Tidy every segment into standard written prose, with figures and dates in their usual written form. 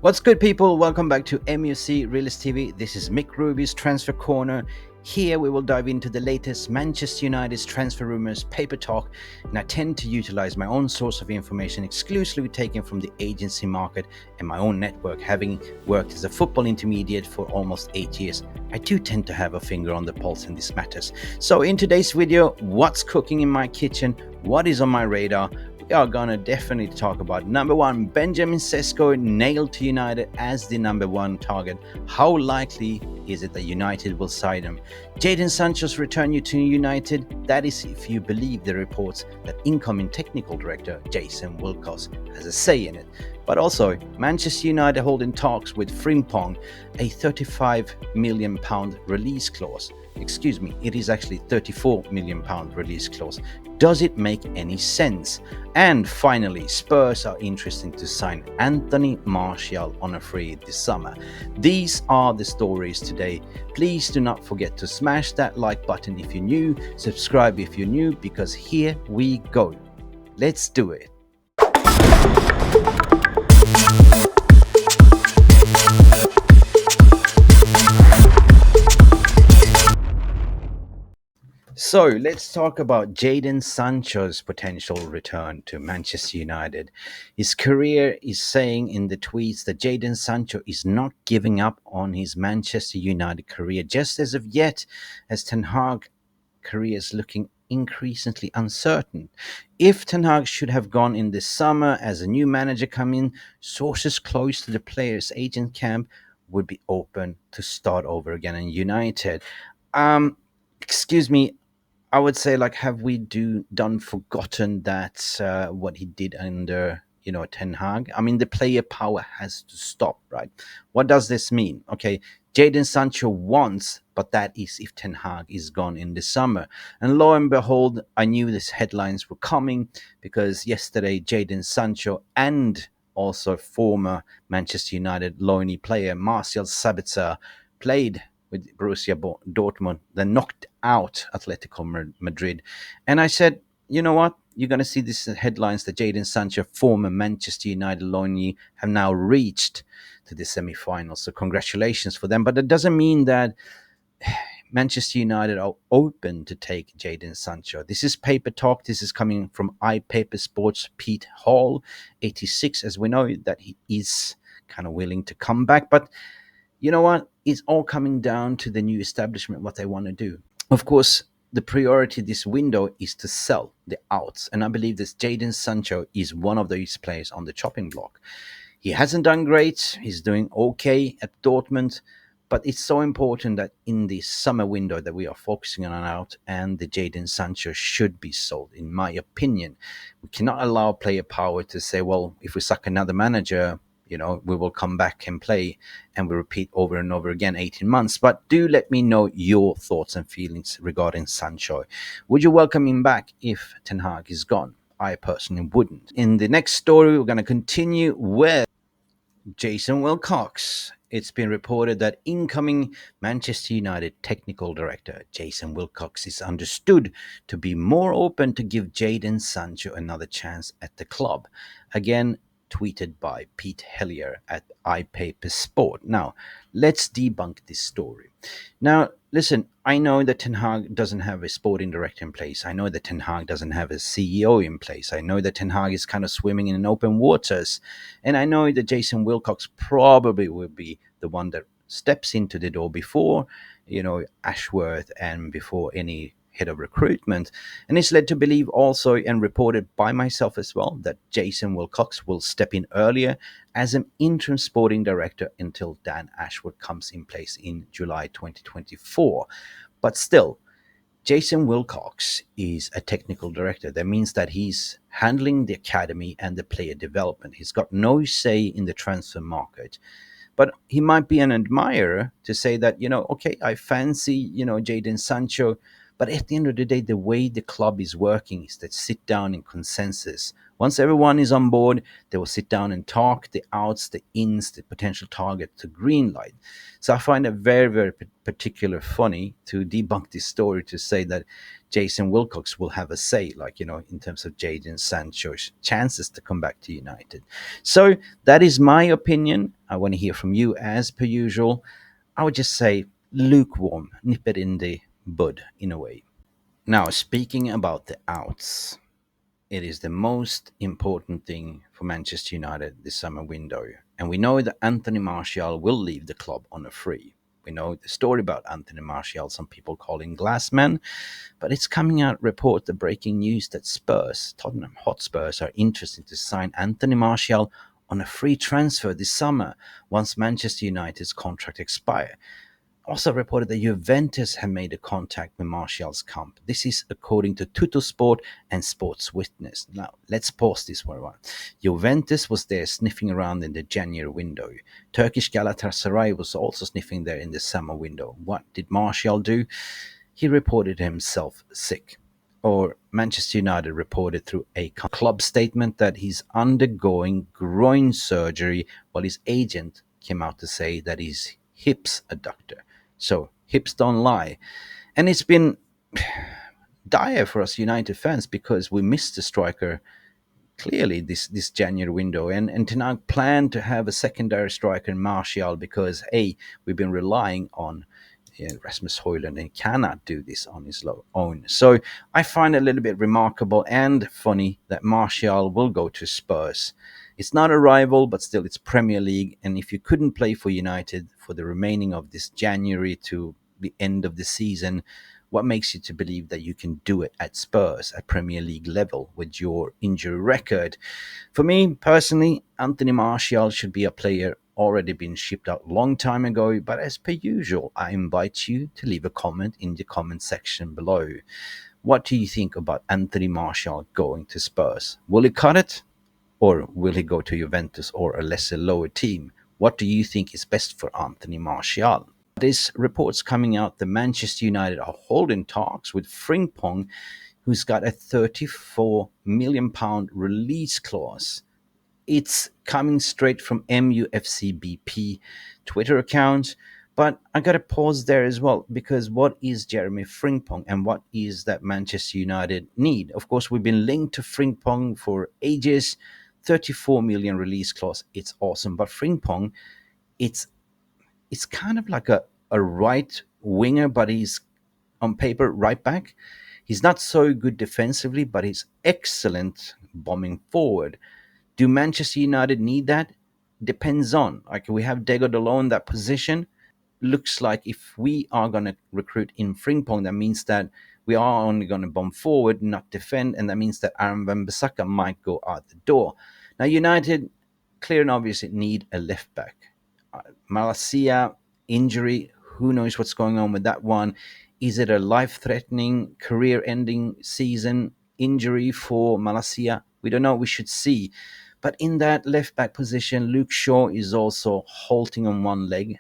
What's good, people? Welcome back to MUC Realist TV. This is Mick Ruby's Transfer Corner. Here we will dive into the latest Manchester United's transfer rumors, paper talk, and I tend to utilize my own source of information exclusively taken from the agency market and my own network. Having worked as a football intermediate for almost 8 years, I do tend to have a finger on the pulse in these matters. So in today's video, what's cooking in my kitchen? What is on my radar? We are gonna definitely talk about number one, Benjamin Sesko nailed to United as the number one target. How likely is it that United will sign him? Jadon Sancho's return to United, that is if you believe the reports that incoming technical director Jason Wilcox has a say in it. But also, Manchester United holding talks with Frimpong, a £35 million release clause. Excuse me, it is actually £34 million release clause. Does it make any sense? And finally, Spurs are interested to sign Anthony Martial on a free this summer. These are the stories today. Please do not forget to smash that like button if you're new, subscribe if you're new, because here we go. Let's do it. So let's talk about Jadon Sancho's potential return to Manchester United. His career is saying in the tweets that Jadon Sancho is not giving up on his Manchester United career just as of yet, as Ten Hag career is looking increasingly uncertain. If Ten Hag should have gone in this summer as a new manager come in, sources close to the player's agent camp would be open to start over again in United. Excuse me, I would say, like, have we done forgotten that what he did under Ten Hag? I mean, the player power has to stop, right? What does this mean? Okay, Jadon Sancho wants, but that is if Ten Hag is gone in the summer. And lo and behold, I knew these headlines were coming because yesterday Jadon Sancho and also former Manchester United loanee player Marcel Sabitzer played with Borussia Dortmund, then knocked out Atletico Madrid. And I said, you know what? You're going to see these headlines that Jadon Sancho, former Manchester United loanee, have now reached to the semi-finals. So congratulations for them. But it doesn't mean that Manchester United are open to take Jadon Sancho. This is paper talk. This is coming from iPaper Sports Pete Hall, 86, as we know that he is kind of willing to come back. But you know what? It's all coming down to the new establishment, what they want to do. Of course, the priority this window is to sell the outs. And I believe this Jadon Sancho is one of those players on the chopping block. He hasn't done great. He's doing okay at Dortmund. But it's so important that in the summer window that we are focusing on out, and the Jadon Sancho should be sold, in my opinion. We cannot allow player power to say, well, if we suck another manager, we will come back and play, and we repeat over and over again 18 months. But do let me know your thoughts and feelings regarding Sancho. Would you welcome him back if Ten Hag is gone? I personally wouldn't. In the next story, we're going to continue with Jason Wilcox. It's been reported that incoming Manchester United technical director Jason Wilcox is understood to be more open to give Jadon Sancho another chance at the club. Again, tweeted by Pete Hellier at iPaper Sport. Now, let's debunk this story. Now, listen, I know that Ten Hag doesn't have a sporting director in place. I know that Ten Hag doesn't have a CEO in place. I know that Ten Hag is kind of swimming in open waters. And I know that Jason Wilcox probably will be the one that steps into the door before, Ashworth and before any head of recruitment. And it's led to believe also, and reported by myself as well, that Jason Wilcox will step in earlier as an interim sporting director until Dan Ashworth comes in place in July 2024. But still, Jason Wilcox is a technical director. That means that he's handling the academy and the player development. He's got no say in the transfer market. But he might be an admirer to say that, okay, I fancy, Jadon Sancho. But at the end of the day, the way the club is working is that sit down in consensus. Once everyone is on board, they will sit down and talk the outs, the ins, the potential target to green light. So I find it very, very particular funny to debunk this story to say that Jason Wilcox will have a say, in terms of Jadon Sancho's chances to come back to United. So that is my opinion. I want to hear from you as per usual. I would just say lukewarm, nip it in the bud in a way. Now, speaking about the outs, it is the most important thing for Manchester United this summer window. And we know that Anthony Martial will leave the club on a free. We know the story about Anthony Martial, some people call him Glassman, but it's coming out report, the breaking news that Spurs, Tottenham Hotspurs, are interested to sign Anthony Martial on a free transfer this summer once Manchester United's contract expires. Also reported that Juventus have made a contact with Martial's camp. This is according to Tuttosport and Sports Witness. Now, let's pause this for a while. Juventus was there sniffing around in the January window. Turkish Galatasaray was also sniffing there in the summer window. What did Martial do? He reported himself sick. Or Manchester United reported through a club statement that he's undergoing groin surgery, while his agent came out to say that his hips adductor. So hips don't lie. And it's been dire for us United fans because we missed the striker clearly this January window. And Ten Hag planned to have a secondary striker in Martial because, A, we've been relying on Rasmus Højlund and he cannot do this on his own. So I find it a little bit remarkable and funny that Martial will go to Spurs. It's not a rival, but still it's Premier League. And if you couldn't play for United for the remaining of this January to the end of the season, what makes you to believe that you can do it at Spurs at Premier League level with your injury record? For me personally, Anthony Martial should be a player already been shipped out a long time ago, but as per usual, I invite you to leave a comment in the comment section below. What do you think about Anthony Martial going to Spurs? Will he cut it? Or will he go to Juventus or a lesser lower team? What do you think is best for Anthony Martial? There's reports coming out that Manchester United are holding talks with Frimpong, who's got a £34 million release clause. It's coming straight from MUFC BP Twitter account. But I got to pause there as well, because what is Jeremy Frimpong and what is that Manchester United need? Of course, we've been linked to Frimpong for ages. 34 million release clause. It's awesome. But Frimpong, it's kind of like a right winger, but he's on paper right back. He's not so good defensively, but he's excellent bombing forward. Do Manchester United need that? Depends on. Like, we have Dego Dalot in that position. Looks like if we are going to recruit in Frimpong, that means that we are only going to bomb forward, not defend, and that means that Aaron Wan-Bissaka might go out the door. Now, United, clear and obviously, need a left back. Malacia injury, who knows what's going on with that one? Is it a life-threatening, career-ending season injury for Malacia? We don't know. We should see. But in that left-back position, Luke Shaw is also hopping on one leg.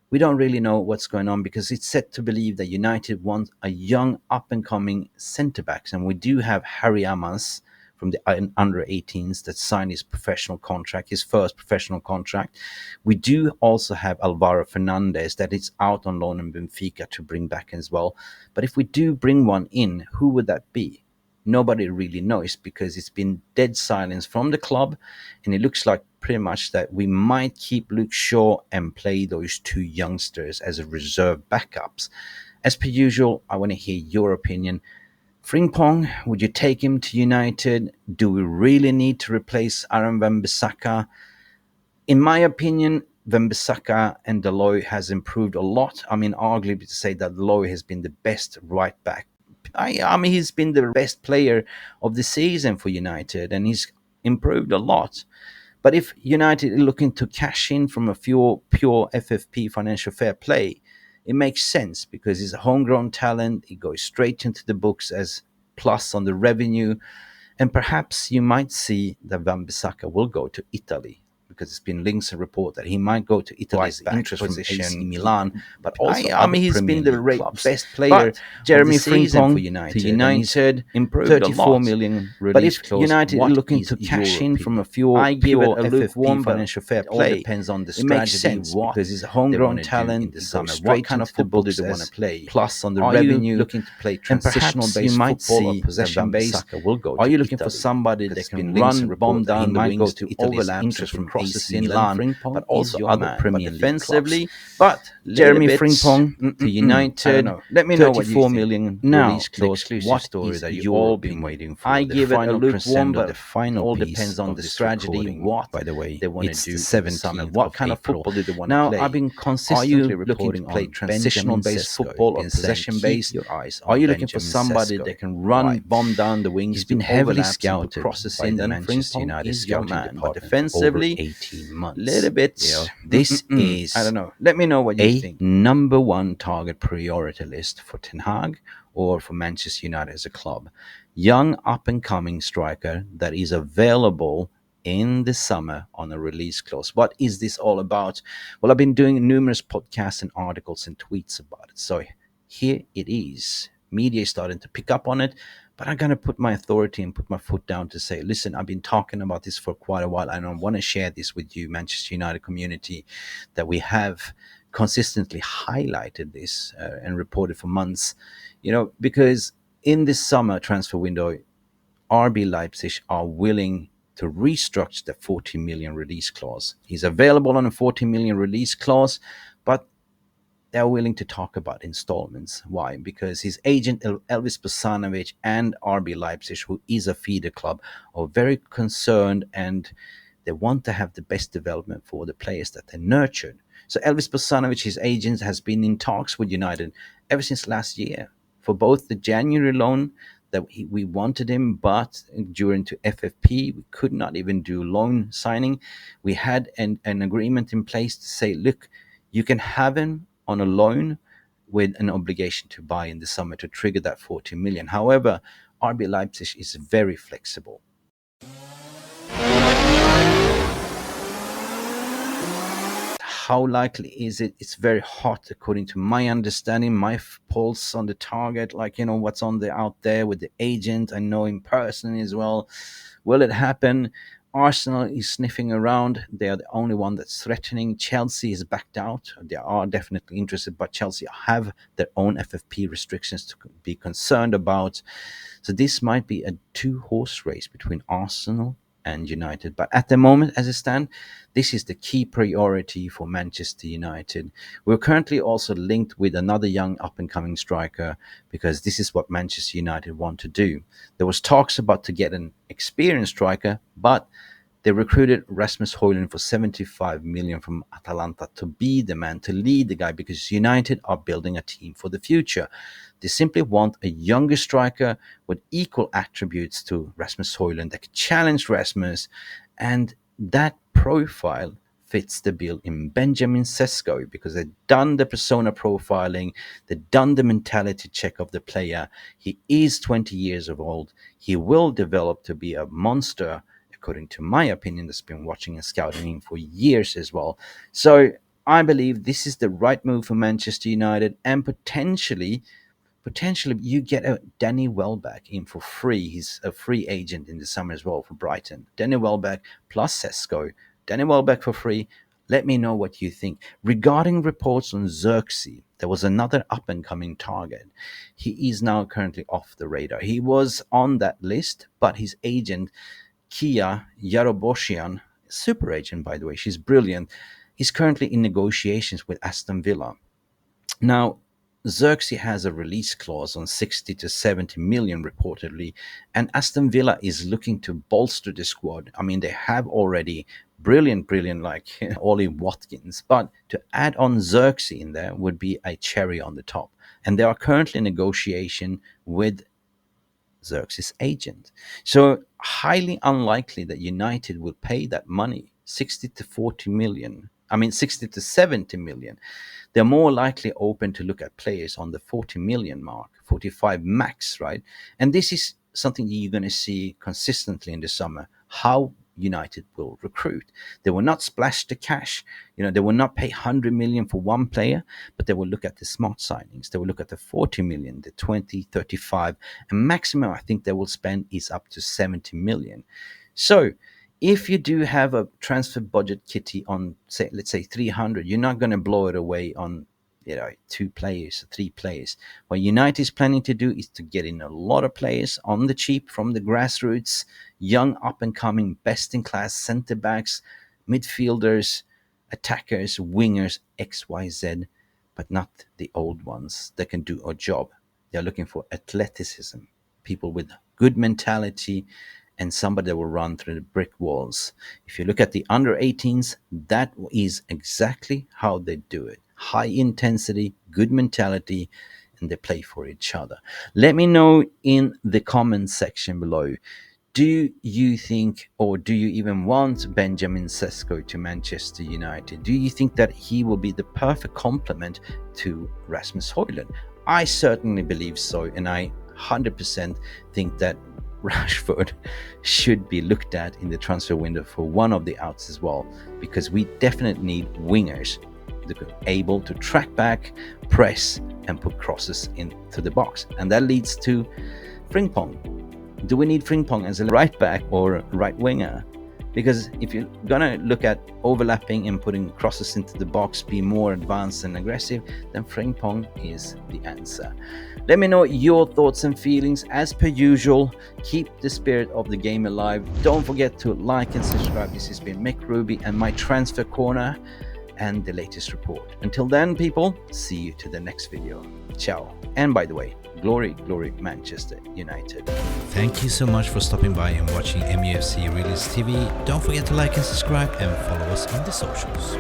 We don't really know what's going on because it's set to believe that United want a young, up-and-coming centre-backs. And we do have Harry Amas from the under-18s that signed his first professional contract. We do also have Alvaro Fernandez that is out on loan in Benfica to bring back as well. But if we do bring one in, who would that be? Nobody really knows because it's been dead silence from the club, and it looks like pretty much that we might keep Luke Shaw and play those two youngsters as a reserve backups. As per usual, I want to hear your opinion. Frimpong, would you take him to United? Do we really need to replace Aaron Wan-Bissaka? In my opinion, Wan-Bissaka and Dalot has improved a lot. I mean, arguably to say that Dalot has been the best right back. I mean, he's been the best player of the season for United, and he's improved a lot. But if United are looking to cash in from a pure FFP, financial fair play, it makes sense because he's a homegrown talent. He goes straight into the books as plus on the revenue. And perhaps you might see that Wan-Bissaka will go to Italy, because it's been links and report that he might go to Italy's interest from AC Milan, but also he's been the best player. But Jeremy Frimpong for United improved 34 million release. But if United are looking to cash in from a I give it a lukewarm financial fair play. It all depends on the strategy. It makes sense because he's a homegrown talent in the summer. What kind of football do they want to play? Plus on the revenue, looking to play transitional based football or possession based. Are you looking for somebody that can run, bomb down the wings to Italy's interest from AC processing than Milan, but Frimpong is also your other man. But Premier League clubs. defensively, But little Jeremy bit, Frimpong to I don't United, know. Let me know what you 34 think. million Now, release the clause. exclusive What story is that you your all been opinion? waiting for. I The give it a final lukewarm, crescendo, but the it final all piece depends on of the this strategy, recording. what By the way, they want to it's the do in the summer, 17th what of kind of April. football do they want to Now, play. I've been Are consistently you looking to reporting play on Benjamin transitional-based Sesko. football or Been saying keep possession-based? your eyes Are on you looking for Benjamin somebody Sesko. that can run, Why? bomb down the He's wings, been do heavily overlaps, and put scouted crosses by in? the Then Manchester Frimpong United is your scouting man. But department for over defensively, 18 months. little bit, You know, this I is don't know. Let me know what you a think. number one target priority list for Ten Hag or for Manchester United as a club. Young up and coming striker that is available in the summer on a release clause. What is this all about? Well, I've been doing numerous podcasts and articles and tweets about it. So here it is. Media is starting to pick up on it, but I'm going to put my authority and put my foot down to say, listen, I've been talking about this for quite a while, and I want to share this with you, Manchester United community, that we have consistently highlighted this and reported for months, because in this summer transfer window, RB Leipzig are willing to restructure the 40 million release clause. He's available on a 40 million release clause, but they're willing to talk about installments. Why? Because his agent Elvis Bosanovic and RB Leipzig, who is a feeder club, are very concerned, and they want to have the best development for the players that they nurtured. So Elvis Bosanovic, his agent, has been in talks with United ever since last year for both the January loan that we wanted him, but during to FFP, we could not even do loan signing. We had an agreement in place to say, look, you can have him on a loan with an obligation to buy in the summer to trigger that 40 million. However, RB Leipzig is very flexible. How likely is it? It's very hot, according to my understanding, my pulse on the target, like, what's on the out there with the agent. I know him personally as well. Will it happen? Arsenal is sniffing around. They are the only one that's threatening. Chelsea is backed out. They are definitely interested, but Chelsea have their own FFP restrictions to be concerned about. So this might be a two-horse race between Arsenal and United. But at the moment, as it stands, this is the key priority for Manchester United. We're currently also linked with another young up-and-coming striker, because this is what Manchester United want to do. There was talks about to get an experienced striker, but they recruited Rasmus Højlund for 75 million from Atalanta to be the man, to lead the guy, because United are building a team for the future. They simply want a younger striker with equal attributes to Rasmus Højlund that can challenge Rasmus, and that profile fits the bill in Benjamin Sesko, because they've done the persona profiling, they've done the mentality check of the player. He is 20 years of old. He will develop to be a monster, according to my opinion, that's been watching and scouting him for years as well. So I believe this is the right move for Manchester United, and potentially you get a Danny Welbeck in for free. He's a free agent in the summer as well for Brighton. Danny Welbeck plus Cesco. Danny Welbeck for free. Let me know what you think. Regarding reports on Xerxes, there was another up and coming target. He is now currently off the radar. He was on that list, but his agent, Kia Yaroboshian, super agent by the way, she's brilliant, is currently in negotiations with Aston Villa. Now, Xerxes has a release clause on 60 to 70 million reportedly, and Aston Villa is looking to bolster the squad. I mean, they have already brilliant like Ollie Watkins, but to add on Xerxes in there would be a cherry on the top. And they are currently in negotiation with Xerxes' agent. So highly unlikely that United will pay that money, 60 to 40 million. I mean 60 to 70 million. They're more likely open to look at players on the 40 million mark, 45 max, right? And this is something you're going to see consistently in the summer, how United will recruit. They will not splash the cash. They will not pay 100 million for one player, but they will look at the smart signings. They will look at the 40 million, the 20, 35, and maximum I think they will spend is up to 70 million. So if you do have a transfer budget kitty on, say, let's say 300, you're not going to blow it away on two players, three players. What United is planning to do is to get in a lot of players on the cheap from the grassroots, young up and coming, best in class centre backs, midfielders, attackers, wingers, XYZ, but not the old ones that can do a job. They're looking for athleticism, people with good mentality, and somebody that will run through the brick walls. If you look at the under 18s, that is exactly how they do it. High intensity, good mentality, and they play for each other. Let me know in the comments section below. Do you think, or do you even want Benjamin Sesko to Manchester United? Do you think that he will be the perfect complement to Rasmus Højlund? I certainly believe so, and I 100% think that Rashford should be looked at in the transfer window for one of the outs as well, because we definitely need wingers that are able to track back, press, and put crosses into the box. And that leads to Frimpong. Do we need Frimpong as a right back or right winger? Because if you're gonna look at overlapping and putting crosses into the box, be more advanced and aggressive, then Frimpong is the answer. Let me know your thoughts and feelings. As per usual, keep the spirit of the game alive. Don't forget to like and subscribe. This has been Mick Ruby and my transfer corner and the latest report. Until then, people, see you to the next video. Ciao. And by the way, glory, glory, Manchester United. Thank you so much for stopping by and watching MUFC Realist TV. Don't forget to like and subscribe and follow us on the socials.